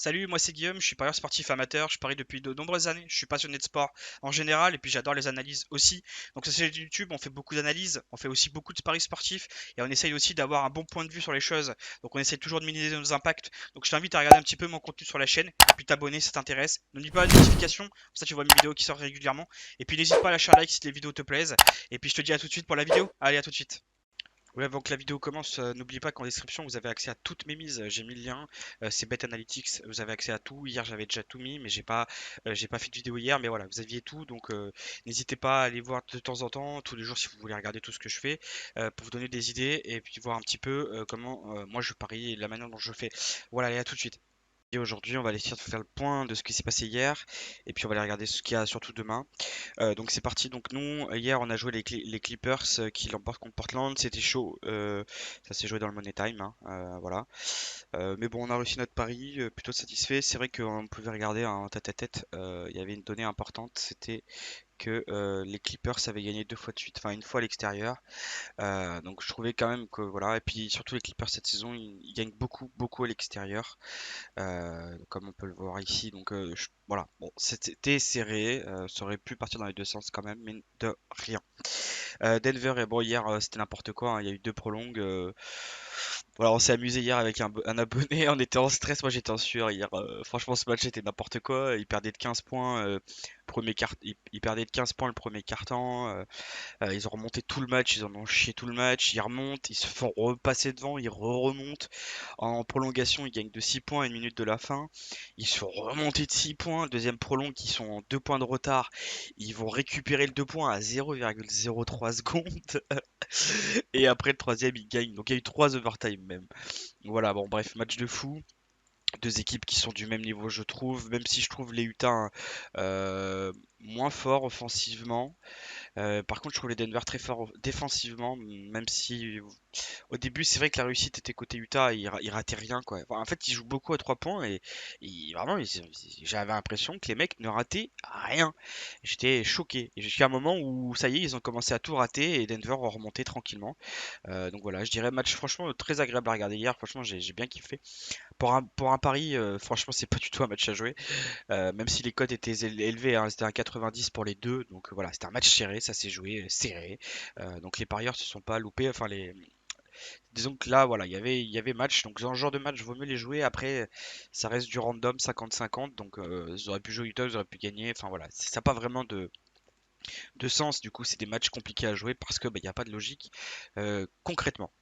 Salut, moi c'est Guillaume, je suis parieur sportif amateur, je parie depuis de nombreuses années, je suis passionné de sport en général et puis j'adore les analyses aussi. Donc sur cette chaîne YouTube, on fait beaucoup d'analyses, on fait aussi beaucoup de paris sportifs et on essaye aussi d'avoir un bon point de vue sur les choses. Donc on essaye toujours de minimiser nos impacts. Donc je t'invite à regarder un petit peu mon contenu sur la chaîne et puis t'abonner si ça t'intéresse. N'oublie pas la notification, comme ça tu vois mes vidéos qui sortent régulièrement. Et puis n'hésite pas à lâcher un like si les vidéos te plaisent. Et puis je te dis à tout de suite pour la vidéo. Allez, à tout de suite. Oui, avant que la vidéo commence, n'oubliez pas qu'en description vous avez accès à toutes mes mises. J'ai mis le lien, c'est Bet Analytics, vous avez accès à tout. Hier j'avais déjà tout mis, mais j'ai pas fait de vidéo hier, mais voilà, vous aviez tout, donc n'hésitez pas à aller voir de temps en temps, tous les jours si vous voulez regarder tout ce que je fais, pour vous donner des idées et puis voir un petit peu comment moi je parie et la manière dont je fais. Voilà, allez, à tout de suite. Et aujourd'hui, on va essayer de faire le point de ce qui s'est passé hier, et puis on va aller regarder ce qu'il y a surtout demain. Donc c'est parti. Donc nous, hier, on a joué les Clippers qui l'emportent contre Portland. C'était chaud. Ça s'est joué dans le Money Time, hein, voilà. Mais bon, on a réussi notre pari, plutôt satisfait. C'est vrai qu'on pouvait regarder en tête-à-tête. Il y avait une donnée importante, c'était que les Clippers avaient gagné deux fois de suite, enfin une fois à l'extérieur. Donc je trouvais quand même que voilà. Et puis surtout les Clippers cette saison, ils gagnent beaucoup, beaucoup à l'extérieur. Comme on peut le voir ici. Donc voilà, bon, c'était serré, ça aurait pu partir dans les deux sens quand même, mais de rien. Denver, et bon, hier c'était n'importe quoi, hein, il y a eu deux prolongues. Voilà, on s'est amusé hier avec un abonné, on était en stress, moi j'étais en sueur hier. Franchement, ce match était n'importe quoi, ils perdaient de 15 points. Ils perdaient de 15 points le premier quart-temps. Ils ont remonté tout le match, ils en ont chié tout le match, ils remontent, ils se font repasser devant, ils remontent. En prolongation, ils gagnent de 6 points à une minute de la fin. Ils se font remonter de 6 points. Deuxième prolongue, ils sont en 2 points de retard. Ils vont récupérer le 2 points à 0,03 secondes. Et après le troisième, ils gagnent. Donc il y a eu 3 overtime même. Voilà, bon bref, match de fou. Deux équipes qui sont du même niveau, je trouve, même si je trouve les Utah moins forts offensivement. Par contre, je trouve les Denver très forts défensivement, même si au début, c'est vrai que la réussite était côté Utah, ils rataient rien quoi. Enfin, en fait, ils jouent beaucoup à 3 points et, vraiment, j'avais l'impression que les mecs ne rataient rien. J'étais choqué. Et jusqu'à un moment où ça y est, ils ont commencé à tout rater et Denver a remonté tranquillement. Donc voilà, je dirais match franchement très agréable à regarder hier. Franchement, j'ai bien kiffé. Pour un pari, franchement, c'est pas du tout un match à jouer. Même si les cotes étaient élevées, hein, c'était un 90 pour les deux. Donc voilà, c'était un match serré, ça s'est joué serré. Donc les parieurs se sont pas loupés. Enfin, disons que là, voilà, il y avait match. Donc dans ce genre de match, vaut mieux les jouer. Après, ça reste du random 50-50. Donc ils auraient pu jouer Utah, ils auraient pu gagner. Enfin voilà, ça n'a pas vraiment de sens. Du coup, c'est des matchs compliqués à jouer parce que bah, il n'y a pas de logique concrètement.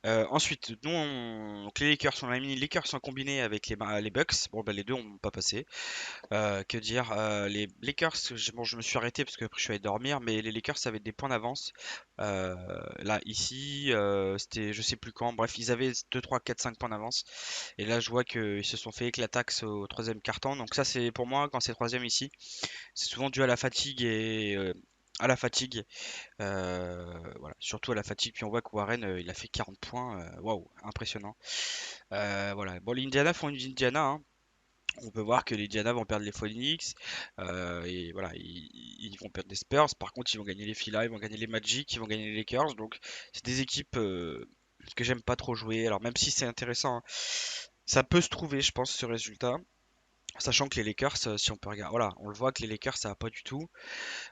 Ensuite, donc les Lakers, on a mis les Lakers en combiné avec les Bucks. Bon, bah, les deux ont pas passé. Que dire? Les Lakers, bon, je me suis arrêté parce que après je suis allé dormir, mais les Lakers avaient des points d'avance. Euh, Là, ici, c'était je sais plus quand. Bref, ils avaient 2, 3, 4, 5 points d'avance. Et là, je vois qu'ils se sont fait éclataxe au troisième quart-temps. Donc ça, c'est pour moi, quand c'est troisième ici, c'est souvent dû à la fatigue et à la fatigue. Voilà, surtout à la fatigue. Puis on voit que Warren, il a fait 40 points. Waouh, impressionnant. Voilà. Bon, les Indiana font une Indiana, hein. On peut voir que les Indiana vont perdre les Phoenix, et voilà, ils vont perdre les Spurs. Par contre, ils vont gagner les Phila, ils vont gagner les Magic, ils vont gagner les Lakers. Donc, c'est des équipes que j'aime pas trop jouer. Alors, même si c'est intéressant, hein, ça peut se trouver, je pense, ce résultat. Sachant que les Lakers, si on peut regarder, voilà, on le voit que les Lakers, ça va pas du tout.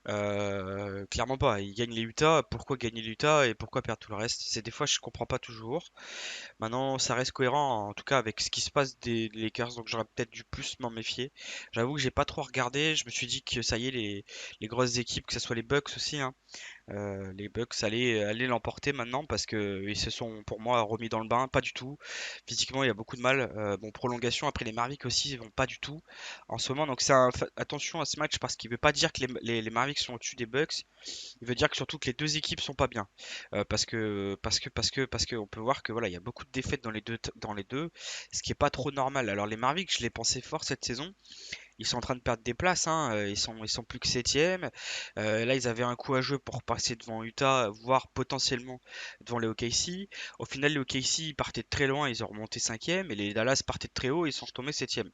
Clairement pas. Ils gagnent les Utah. Pourquoi gagner les Utah et pourquoi perdre tout le reste? C'est des fois, je comprends pas toujours. Maintenant, ça reste cohérent, en tout cas avec ce qui se passe des Lakers, donc j'aurais peut-être dû plus m'en méfier. J'avoue que j'ai pas trop regardé, je me suis dit que ça y est, les grosses équipes, que ce soit les Bucks aussi, hein, les Bucks allaient l'emporter maintenant parce que ils se sont pour moi remis dans le bain, pas du tout. Physiquement, il y a beaucoup de mal. Bon, prolongation après les Mavericks aussi, ils vont pas du tout en ce moment. Donc attention à ce match parce qu'il veut pas dire que les Mavericks sont au-dessus des Bucks. Il veut dire que surtout que les deux équipes sont pas bien. Parce que on peut voir que voilà, il y a beaucoup de défaites dans les deux, ce qui est pas trop normal. Alors les Mavericks, je les pensais forts cette saison. Ils sont en train de perdre des places, hein. Ils sont plus que septième. Là, ils avaient un coup à jouer pour passer devant Utah, voire potentiellement devant les OKC. Au final, les OKC ils partaient de très loin, ils ont remonté cinquième, et les Dallas partaient de très haut, ils sont retombés septième.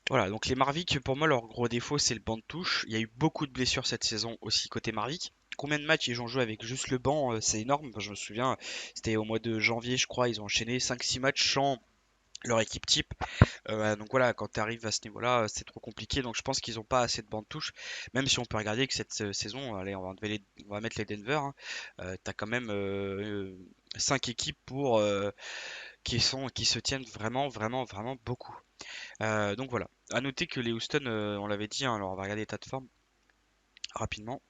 Voilà, donc les Marviks, pour moi, leur gros défaut, c'est le banc de touche. Il y a eu beaucoup de blessures cette saison aussi côté Marvik. Combien de matchs ils ont joué avec juste le banc, c'est énorme. Enfin, je me souviens, c'était au mois de janvier, je crois, ils ont enchaîné 5-6 matchs leur équipe type. Donc voilà, quand tu arrives à ce niveau-là, c'est trop compliqué. Donc je pense qu'ils n'ont pas assez de bandes touches. Même si on peut regarder que cette saison, allez, on va mettre les Denver, hein, t'as quand même 5 équipes qui se tiennent vraiment, vraiment, vraiment beaucoup. Donc voilà. À noter que les Houston, on l'avait dit, hein, alors on va regarder l'état de forme rapidement.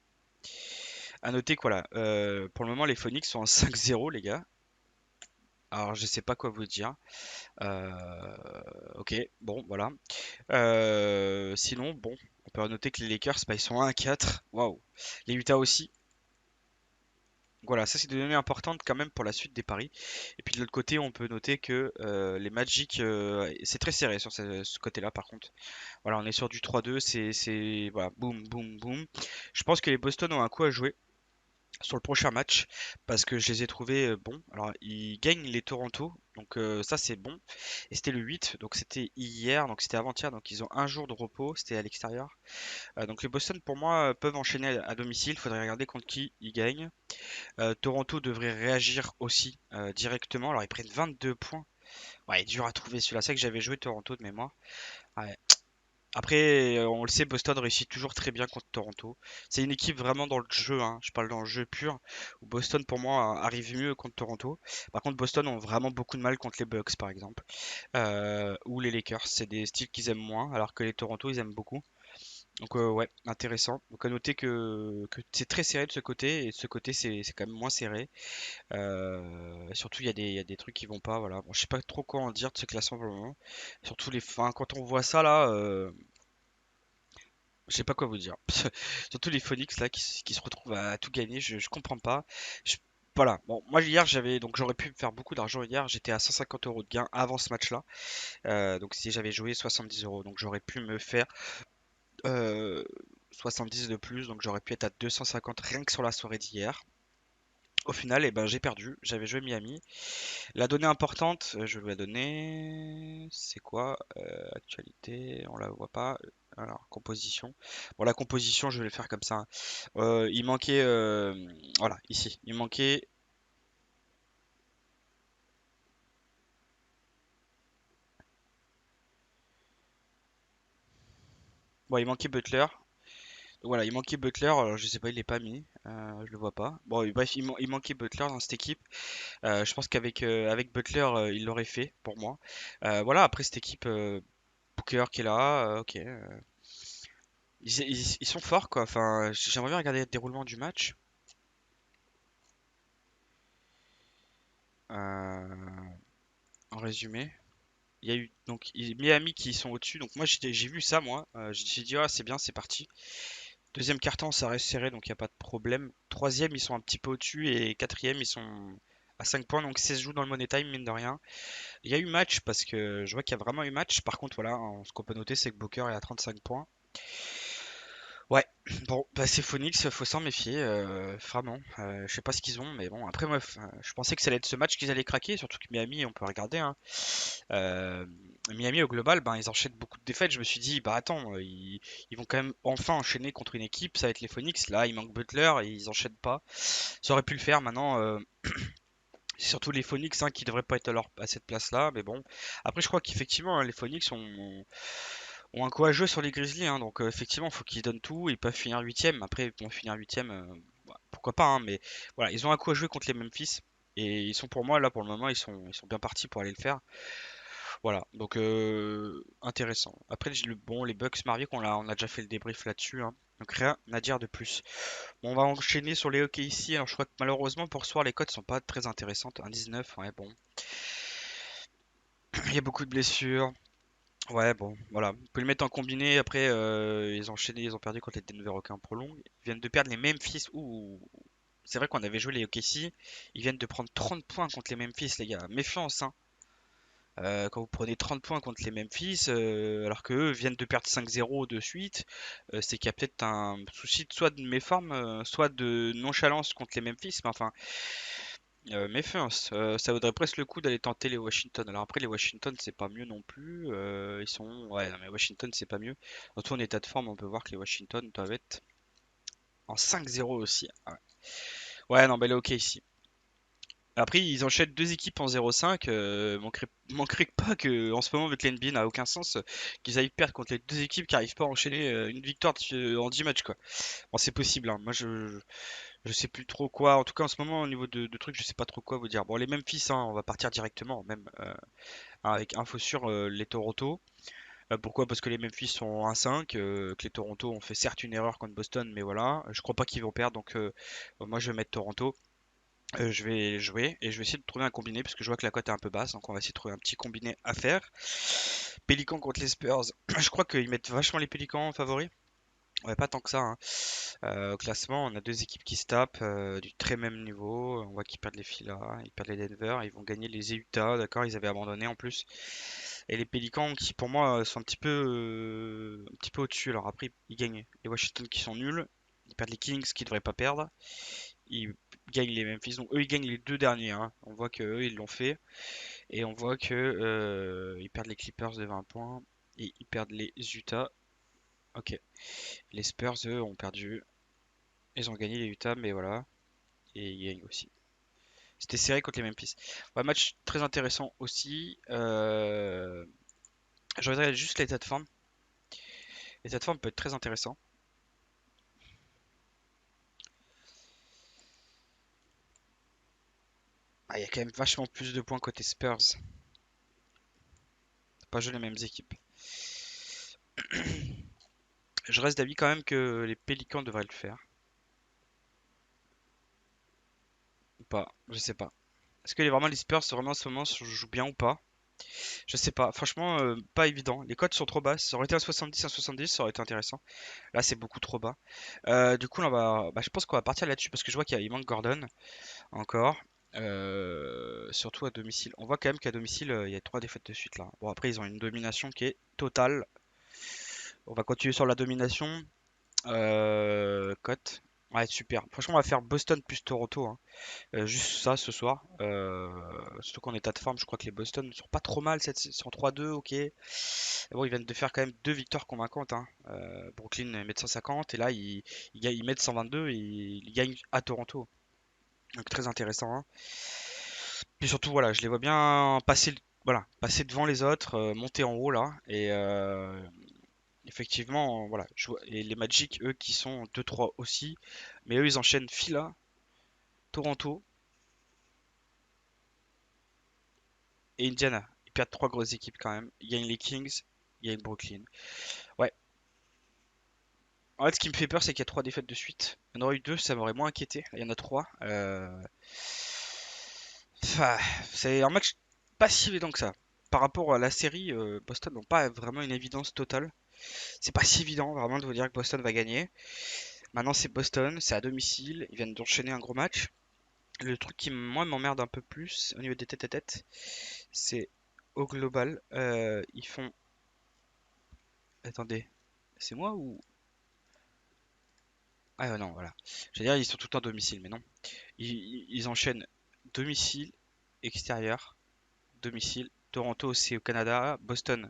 À noter que voilà, pour le moment les Phoenix sont en 5-0 les gars. Alors je sais pas quoi vous dire. Euh, ok, bon voilà. Sinon, bon, on peut noter que les Lakers, bah, ils sont à 1-4. Waouh. Les Utah aussi. Voilà, ça c'est des données importantes quand même pour la suite des paris. Et puis de l'autre côté, on peut noter que les Magic, c'est très serré sur ce côté-là par contre. Voilà, on est sur du 3-2, voilà, boum, boum, boum. Je pense que les Boston ont un coup à jouer sur le prochain match parce que je les ai trouvés bons. Alors, ils gagnent les Toronto, donc ça c'est bon. Et c'était le 8, donc c'était hier, donc c'était avant-hier, donc ils ont un jour de repos, c'était à l'extérieur. Donc les Boston pour moi peuvent enchaîner à domicile, faudrait regarder contre qui ils gagnent. Toronto devrait réagir aussi directement, alors ils prennent 22 points. Ouais, dur à trouver celui-là, c'est vrai que j'avais joué Toronto de mémoire. Ouais, après, on le sait, Boston réussit toujours très bien contre Toronto. C'est une équipe vraiment dans le jeu, hein. Je parle dans le jeu pur, où Boston pour moi arrive mieux contre Toronto. Par contre, Boston ont vraiment beaucoup de mal contre les Bucks par exemple, ou les Lakers. C'est des styles qu'ils aiment moins, alors que les Toronto ils aiment beaucoup. Donc ouais, intéressant. Donc à noter que c'est très serré de ce côté, et de ce côté c'est quand même moins serré. Surtout il y a des trucs qui vont pas, voilà. Bon, je sais pas trop quoi en dire de ce classement pour le moment. Surtout enfin, quand on voit ça là. Je sais pas quoi vous dire. Surtout les Phoenix là qui se retrouvent à tout gagner, je comprends pas. Je- Voilà. Bon, moi hier j'aurais pu me faire beaucoup d'argent hier. J'étais à 150 euros de gain avant ce match-là. Donc si j'avais joué 70 euros, donc j'aurais pu me faire euh, 70 de plus, donc j'aurais pu être à 250 rien que sur la soirée d'hier. Au final, eh ben, j'ai perdu. J'avais joué Miami. La donnée importante, je vais la donner. C'est quoi? Actualité, on la voit pas. Alors, composition. Bon, la composition, je vais le faire comme ça, hein. Il manquait. Voilà, ici. Il manquait. Bon, il manquait Butler. Voilà, il manquait Butler. Alors, je sais pas, il est pas mis. Je le vois pas. Bon, bref, il manquait Butler dans cette équipe. Je pense avec Butler, il l'aurait fait pour moi. Voilà, après cette équipe, Booker qui est là. Ok. Ils sont forts quoi. Enfin, j'aimerais bien regarder le déroulement du match. Euh, En résumé, il y a eu Miami qui sont au-dessus. Donc moi j'ai vu ça moi. J'ai dit ah c'est bien, c'est parti. Deuxième carton ça reste serré donc il n'y a pas de problème. Troisième ils sont un petit peu au-dessus et quatrième ils sont à 5 points donc ça se joue dans le Money Time mine de rien. Il y a eu match parce que je vois qu'il y a vraiment eu match. Par contre voilà, ce qu'on peut noter c'est que Booker est à 35 points. Ouais, bon, bah c'est Phoenix, faut s'en méfier, vraiment. Je sais pas ce qu'ils ont, mais bon, après, moi, je pensais que ça allait être ce match qu'ils allaient craquer, surtout que Miami, on peut regarder, hein. Euh, Miami, au global, ben, ils enchaînent beaucoup de défaites. Je me suis dit, bah attends, ils vont quand même enfin enchaîner contre une équipe, ça va être les Phoenix. Là, il manque Butler et ils enchaînent pas. Ça aurait pu le faire, maintenant, c'est surtout les Phoenix hein, qui devraient pas être à cette place-là, mais bon. Après, je crois qu'effectivement, hein, les Phoenix ont un coup à jouer sur les Grizzlies, hein, donc effectivement, il faut qu'ils donnent tout. Ils peuvent finir huitième. Après, ils vont finir huitième, bah, pourquoi pas, hein, mais voilà, ils ont un coup à jouer contre les Memphis. Et ils sont pour moi, là, pour le moment, ils sont bien partis pour aller le faire. Voilà, donc intéressant. Après, bon, les Bucks Mario, on a déjà fait le débrief là-dessus, hein, donc rien à dire de plus. Bon, on va enchaîner sur les hockey ici. Alors, je crois que malheureusement, pour ce soir, les cotes sont pas très intéressantes. 1,19, ouais, bon. Il y a beaucoup de blessures. Ouais, bon, voilà. Vous pouvez le mettre en combiné. Après, ils ont enchaîné, ils ont perdu contre les Denver Rockets en prolong. Ils viennent de perdre les Memphis. Ouh, c'est vrai qu'on avait joué les OKC. Ils viennent de prendre 30 points contre les Memphis, les gars. Méfiance, hein. Quand vous prenez 30 points contre les Memphis, alors que eux viennent de perdre 5-0 de suite, c'est qu'il y a peut-être un souci soit de méforme, soit de nonchalance contre les Memphis. Mais enfin, méfiance. Ça vaudrait presque le coup d'aller tenter les Washington. Alors après, les Washington, c'est pas mieux non plus. Ils sont. Ouais, non, mais Washington, c'est pas mieux. Surtout en état de forme, on peut voir que les Washington doivent être en 5-0 aussi. Ah ouais. Ouais, non, mais elle est ok ici. Après, ils enchaînent deux équipes en 0-5. Manquerait pas que, en ce moment, avec l'NBA, n'a aucun sens qu'ils aillent perdre contre les deux équipes qui arrivent pas à enchaîner une victoire en 10 matchs, quoi. Bon, c'est possible, hein. Moi, je sais plus trop quoi. En tout cas, en ce moment, au niveau de trucs, je sais pas trop quoi vous dire. Bon, les Memphis, hein, on va partir directement, même avec info sur les Toronto. Pourquoi? Parce que les Memphis sont 1-5, que les Toronto ont fait certes une erreur contre Boston, mais voilà. Je crois pas qu'ils vont perdre, donc moi, je vais mettre Toronto. Je vais jouer et je vais essayer de trouver un combiné parce que je vois que la cote est un peu basse, donc on va essayer de trouver un petit combiné à faire. Pélicans contre les Spurs, je crois qu'ils mettent vachement les Pélicans en favori. Ouais, pas tant que ça, hein. Au classement, on a deux équipes qui se tapent du très même niveau. On voit qu'ils perdent les Phila, ils perdent les Denver, ils vont gagner les Utah, d'accord, ils avaient abandonné en plus. Et les Pélicans qui pour moi sont un petit peu au-dessus. Alors après, ils gagnent les Washington qui sont nuls, ils perdent les Kings qui devraient pas perdre. Ils gagnent les Memphis. Donc eux, ils gagnent les deux derniers, hein. On voit que eux, ils l'ont fait. Et on voit que ils perdent les Clippers de 20 points. Et ils perdent les Utah. Ok. Les Spurs, eux, ont perdu. Ils ont gagné les Utah, mais voilà. Et ils gagnent aussi. C'était serré contre les Memphis. Ouais, match très intéressant aussi. Je regarde juste l'état de forme. L'état de forme peut être très intéressant. Ah, il y a quand même vachement plus de points côté Spurs. Pas joué les mêmes équipes. Je reste d'avis quand même que les Pélicans devraient le faire. Ou pas, je sais pas. Est-ce que vraiment les Spurs vraiment en ce moment jouent bien ou pas? Je sais pas. Franchement, pas évident. Les cotes sont trop basses. Ça aurait été un 70, un 70, ça aurait été intéressant. Là, c'est beaucoup trop bas. Du coup, là, je pense qu'on va partir là-dessus parce que je vois qu'il manque Gordon encore. Surtout à domicile. On voit quand même qu'à domicile, il y a trois défaites de suite là. Bon, après, ils ont une domination qui est totale. On va continuer sur la domination. Cote. Ouais, super. Franchement, on va faire Boston plus Toronto, hein. Juste ça ce soir. Surtout qu'en état de forme, je crois que les Boston ne sont pas trop mal. Ils sont 3-2, ok. Bon, ils viennent de faire quand même deux victoires convaincantes, hein. Brooklyn met 150 et là ils mettent 122 et ils gagnent à Toronto. Donc très intéressant, hein. Puis surtout, voilà, je les vois bien passer, voilà, passer devant les autres, monter en haut là. Et effectivement, voilà. Et les Magic, eux, qui sont 2-3 aussi. Mais eux, ils enchaînent Phila, Toronto et Indiana. Ils perdent trois grosses équipes quand même. Ils gagnent les Kings, ils gagnent Brooklyn. Ouais. En fait, ce qui me fait peur, c'est qu'il y a trois défaites de suite. Il y en aurait eu deux, ça m'aurait moins inquiété. Il y en a trois. Enfin, c'est un match pas si évident que ça. Par rapport à la série, Boston n'ont pas vraiment une évidence totale. C'est pas si évident vraiment de vous dire que Boston va gagner. Maintenant, c'est Boston, c'est à domicile. Ils viennent d'enchaîner un gros match. Le truc qui, moi, m'emmerde un peu plus au niveau des tête-à-tête, c'est au global. Ils font. Attendez, c'est moi ou. Ah non, voilà. J'allais dire, ils sont tout le temps à domicile, mais non. Ils enchaînent domicile, extérieur, domicile. Toronto, c'est au Canada. Boston,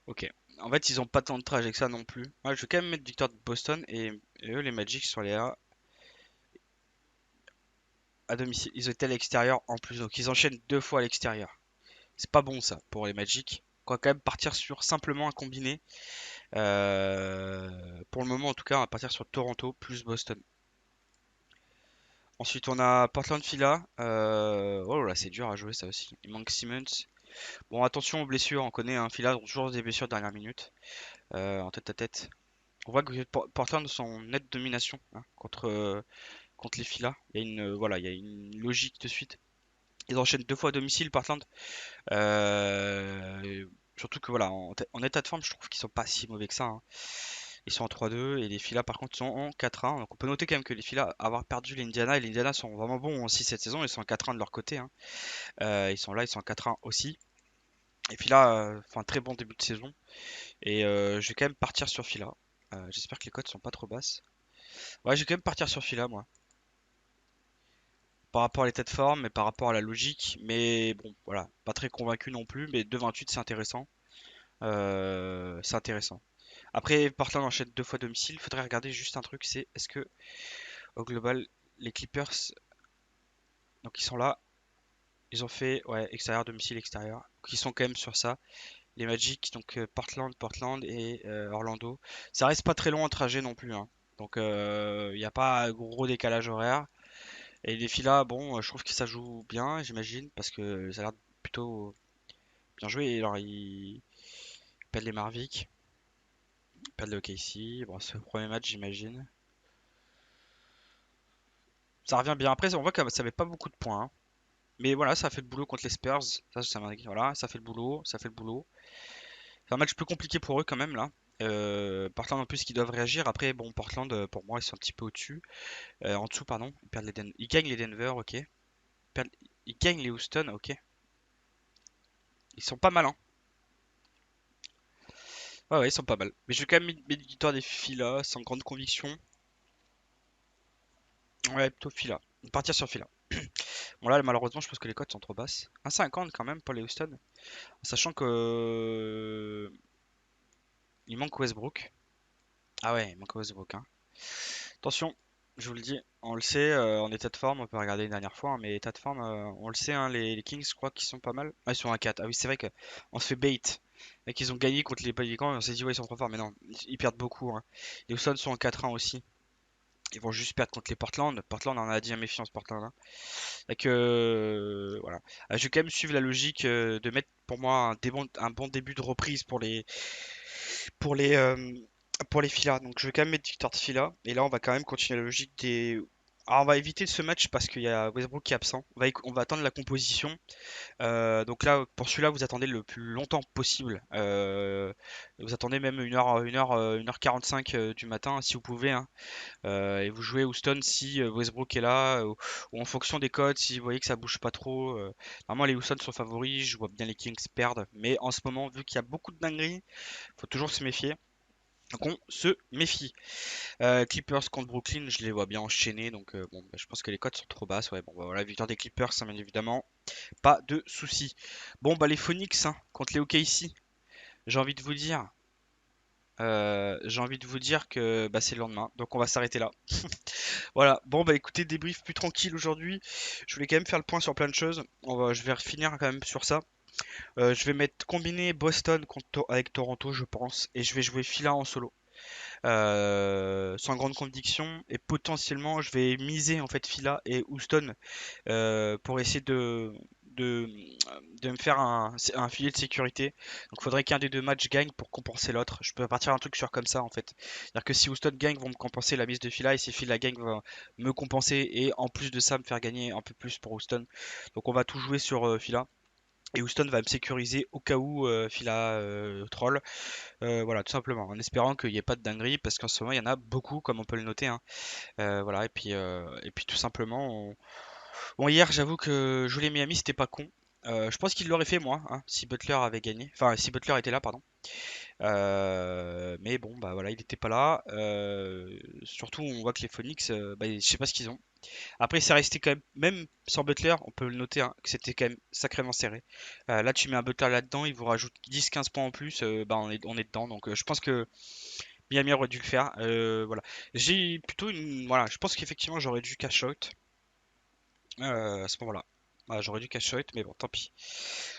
ok. En fait, ils ont pas tant de trajet que ça non plus. Ouais, je vais quand même mettre victoire de Boston et eux, les Magic, sont allés à domicile. Ils étaient à l'extérieur en plus, donc ils enchaînent deux fois à l'extérieur. C'est pas bon ça pour les Magic. On va quand même partir sur simplement un combiné. Pour le moment, en tout cas, on va partir sur Toronto plus Boston. Ensuite, on a Portland Phila. Oh là, c'est dur à jouer ça aussi. Il manque Simmons. Bon, attention aux blessures. On connaît un Phila ont toujours des blessures de dernière minute en tête à tête. On voit que Portland sont en nette domination, hein, contre les Phila. Il y a voilà, il y a une logique de suite. Ils enchaînent deux fois à domicile, Portland. Euh, Surtout que voilà, en état de forme, je trouve qu'ils sont pas si mauvais que ça, hein. Ils sont en 3-2 et les Fila par contre sont en 4-1. Donc on peut noter quand même que les Fila avoir perdu l'Indiana et l'Indiana sont vraiment bons aussi cette saison. Ils sont en 4-1 de leur côté, hein. Ils sont là, ils sont en 4-1 aussi. Et Fila, enfin très bon début de saison. Et je vais quand même partir sur Fila. J'espère que les cotes sont pas trop basses. Ouais, je vais quand même partir sur Fila moi. Par rapport à l'état de forme, mais par rapport à la logique. Mais bon, voilà, pas très convaincu non plus. Mais 2,28 c'est intéressant. C'est intéressant. Après, Portland enchaîne deux fois domicile. Faudrait regarder juste un truc, c'est est-ce que au global, les Clippers, donc ils sont là. Ils ont fait, ouais, extérieur, domicile, extérieur. Donc ils sont quand même sur ça. Les Magic, donc Portland et Orlando. Ça reste pas très long en trajet non plus, hein. Donc il n'y a pas gros décalage horaire. Et les Fila, bon, je trouve que ça joue bien, j'imagine, parce que ça a l'air plutôt bien joué. Et alors ils perdent les Marvick, ils perdent le OKC. Bon, c'est le premier match, j'imagine. Ça revient bien. Après, on voit que ça fait pas beaucoup de points, hein. Mais voilà, ça fait le boulot contre les Spurs. Voilà, ça fait le boulot, ça fait le boulot. C'est un match plus compliqué pour eux quand même là. Portland en plus qui doivent réagir. Après, bon, Portland pour moi ils sont un petit peu au-dessus. En dessous, pardon. Ils gagnent les Denver, ok. Perdent- Ils gagnent les Houston, ok. Ils sont pas mal, hein. Ouais, ouais, ils sont pas mal. Mais je vais quand même mettre mes victoires des Fila sans grande conviction. Ouais, plutôt Fila. Partir sur Fila. Bon là, malheureusement, je pense que les cotes sont trop basses. 1,50 quand même pour les Houston. Sachant que il manque Westbrook. Ah ouais, il manque Westbrook, hein. Attention, je vous le dis, on le sait, en état de forme, on peut regarder une dernière fois, hein, mais état de forme, on le sait, hein, les Kings, je crois qu'ils sont pas mal. Ah, ils sont à 4. Ah oui, c'est vrai qu'on se fait bait. Et qu'ils ont gagné contre les Pelicans, et on s'est dit, ouais, ils sont trop forts, mais non, ils perdent beaucoup, hein. Les Houston sont en 4-1 aussi. Ils vont juste perdre contre les Portland. Portland, on en a dit à méfiance, Portland, hein. Donc, voilà. Je vais quand même suivre la logique de mettre pour moi un bon début de reprise pour les, euh, pour les Fila. Donc je vais quand même mettre victoire de Fila. Et là, on va quand même continuer la logique des. Alors, on va éviter ce match parce qu'il y a Westbrook qui est absent. On va attendre la composition. Donc là, pour celui-là, vous attendez le plus longtemps possible. Vous attendez même 1h45 du matin si vous pouvez, hein. Et vous jouez Houston si Westbrook est là, ou en fonction des codes, si vous voyez que ça bouge pas trop. Normalement, les Houston sont favoris. Je vois bien les Kings perdre. Mais en ce moment, vu qu'il y a beaucoup de dingueries, faut toujours se méfier. Donc on se méfie. Clippers contre Brooklyn, je les vois bien enchaîner, donc bon, bah, je pense que les cotes sont trop basses. Ouais, bon, bah, voilà, victoire des Clippers, hein, bien évidemment, pas de souci. Bon, bah les Phoenix hein, contre les OKC, j'ai envie de vous dire, j'ai envie de vous dire que bah, c'est le lendemain, donc on va s'arrêter là. Voilà, bon bah écoutez, débrief plus tranquille aujourd'hui. Je voulais quand même faire le point sur plein de choses. Je vais finir quand même sur ça. Je vais mettre combiné Boston avec Toronto, je pense, et je vais jouer Fila en solo. Sans grande conviction et potentiellement je vais miser en fait Fila et Houston pour essayer de, de me faire un filet de sécurité. Donc il faudrait qu'un des deux matchs gagne pour compenser l'autre. Je peux partir un truc sur comme ça en fait. C'est-à-dire que si Houston gagne, vont me compenser la mise de Fila et si Fila gagne, va me compenser et en plus de ça me faire gagner un peu plus pour Houston. Donc on va tout jouer sur Fila. Et Houston va me sécuriser au cas où Fila troll. Voilà, tout simplement, en espérant qu'il n'y ait pas de dinguerie, parce qu'en ce moment il y en a beaucoup, comme on peut le noter, hein. Voilà, et puis tout simplement, bon hier j'avoue que jouer les Miami c'était pas con. Je pense qu'il l'aurait fait moi, hein, si Butler avait gagné, enfin si Butler était là, pardon. Mais bon, bah voilà, il était pas là. Surtout, on voit que les Phoenix, bah, je sais pas ce qu'ils ont. Après, c'est resté quand même sans Butler, on peut le noter, hein, que c'était quand même sacrément serré. Là, tu mets un Butler là-dedans, il vous rajoute 10-15 points en plus, bah on est dedans. Donc, je pense que Miami aurait dû le faire. Voilà. J'ai plutôt une. Voilà, je pense qu'effectivement, j'aurais dû cash out à ce moment-là. Voilà, j'aurais dû cash out, mais bon, tant pis.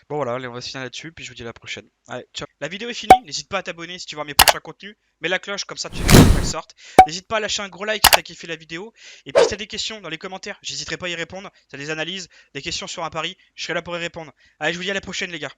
Bon, voilà, allez, on va se finir là-dessus, puis je vous dis à la prochaine. Allez, ciao. La vidéo est finie, n'hésite pas à t'abonner si tu veux voir mes prochains contenus. Mets la cloche, comme ça tu sais quand elles sortent. N'hésite pas à lâcher un gros like si t'as kiffé la vidéo. Et puis si t'as des questions dans les commentaires, j'hésiterai pas à y répondre. Si t'as des analyses, des questions sur un pari, je serai là pour y répondre. Allez, je vous dis à la prochaine, les gars.